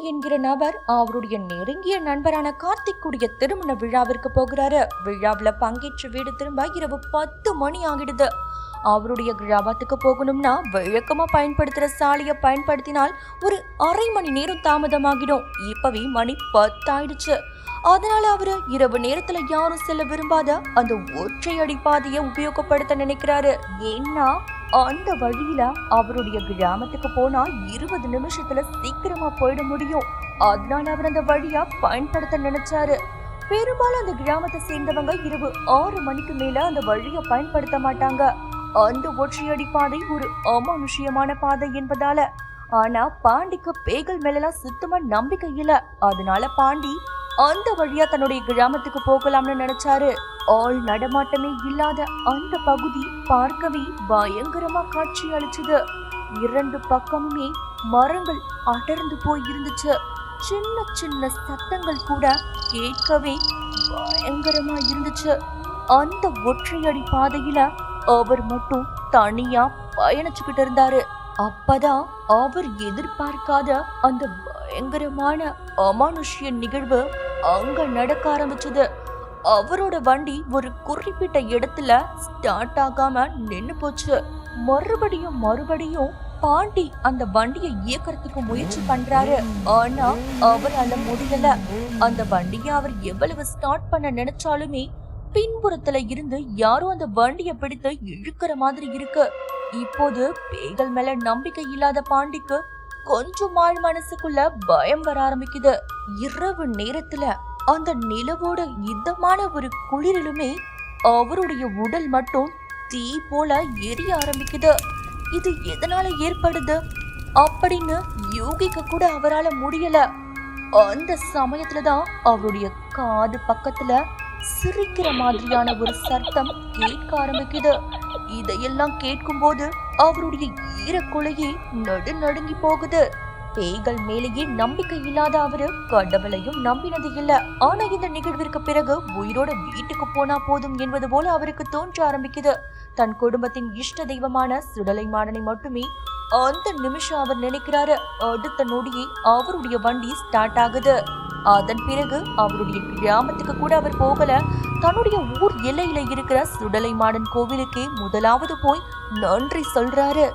என்கிற நபர் அவருடைய நெருங்கிய நண்பரான கார்த்திக்குடைய திருமண விழாவிற்கு போகிறாரு. விழாவில் பங்கேற்ற வீடு திரும்ப இரவு 10 மணி ஆகிடுது. அவருடைய கிராமத்துக்கு போகணும்னா வழக்கமா பயன்படுத்துற சாலையை பயன்படுத்தினால் ஒரு அரை மணி நேரம் தாமதமாகிடும். இப்பவே மணி 10 ஆயிடுச்சு. அதனால அவரு இரவு நேரத்துல யாரும் செல்ல விரும்பாத அந்த ஒற்றையடி பாதையை உபயோகப்படுத்த நினைக்கிறாரு. ஏன்னா அந்த வழியில அவருடைய கிராமத்துக்கு போனா 20 நிமிஷத்துல சீக்கிரமா போயிட முடியும். அதனால அவர் அந்த வழியா பயன்படுத்த நினைச்சாரு. பெரும்பாலும் அந்த கிராமத்தை சேர்ந்தவங்க இரவு 6 மணிக்கு மேல அந்த வழியை பயன்படுத்த மாட்டாங்க. அந்த ஒற்றையடி பாதை ஒரு அமானுஷ்யமான பாதை என்பதால. ஆனா பாண்டிக்கு பேய்கள் மேலாம் சுத்தமா நம்பிக்கை இல்ல. அதனால பாண்டி அந்த வழியா தன்னுடைய கிராமத்துக்கு போகலாம்னு நினைச்சாரு. ஆள் நடமாட்டமே இல்லாத அந்த பகுதி பார்க்கவே பயங்கரமா காட்சி அளிச்சது. 2 பக்கமுமே மரங்கள் அடர்ந்து போய் இருந்துச்சு. சின்ன சின்ன சத்தங்கள் கூட கேட்கவே பயங்கரமா இருந்துச்சு. அந்த ஒற்றையடி பாதையில அவர் மட்டும் தனியா பயணிச்சுக்கிட்டு இருந்தாரு. அப்பதான் அவர் எதிர்பார்க்காத அந்த பயங்கரமான அமானுஷ்ய நிகழ்வு அங்க நடக்க ஆரம்பிச்சது. அவரோட வண்டி ஒரு குறிப்பிட்ட இடத்துல ஸ்டார்ட் ஆகாம நின்னு போச்சு. மறுபடியும் பாண்டி அந்த வண்டியை இயக்கிறதுக்கு முயற்சி பண்றாரு. ஆனா அவரால முடியல. அந்த வண்டியை அவர் எவ்வளவு ஸ்டார்ட் பண்ண நினைச்சாலுமே பின்புறத்துல இருந்து யாரும் அந்த வண்டியை பிடித்து இழுக்கிற மாதிரி இருக்கு. இப்போது பேய்கள் மேல நம்பிக்கை இல்லாத பாண்டிக்கு கொஞ்சம் ஆள் மனசுக்குள்ள பயம் வர ஆரம்பிக்குது. இரவு நேரத்துல அந்த நிலவோட இதமான ஒரு குளிரிலுமே அவருடைய உடல் மட்டும் தீ போல எரிய ஆரம்பிக்குது. இது எதனால ஏற்படுது அப்படின்னு யூகிக்க கூட அவரால முடியல. அந்த சமயத்துலதான் அவருடைய காது பக்கத்துல சிரிக்கிற மாதிரியான ஒரு சத்தம் கேட்க ஆரம்பிக்குது. இதையெல்லாம் கேட்கும் போது அவருடைய ஈரக்குலையே நடுங்கி போகுது. பேய்கள் மேலேயே நம்பிக்கை இல்லாத அவரு கடவுளையும் நம்பினது இல்ல. ஆனா இந்த நிகழ்விற்கு பிறகு உயிரோட வீட்டுக்கு போனா போதும் என்பது போல அவருக்கு தோன்ற ஆரம்பிக்குது. தன் குடும்பத்தின் இஷ்ட தெய்வமான சுடலை மாடனை மட்டுமே அந்த நிமிஷம் அவர் நினைக்கிறாரு. அடுத்த நொடியே அவருடைய வண்டி ஸ்டார்ட் ஆகுது. அதன் பிறகு அவருடைய கிராமத்துக்கு கூட அவர் போகல. தன்னுடைய ஊர் எல்லையில இருக்கிற சுடலை மாடன் கோவிலுக்கே முதலாவது போய் நன்றி சொல்றாரு.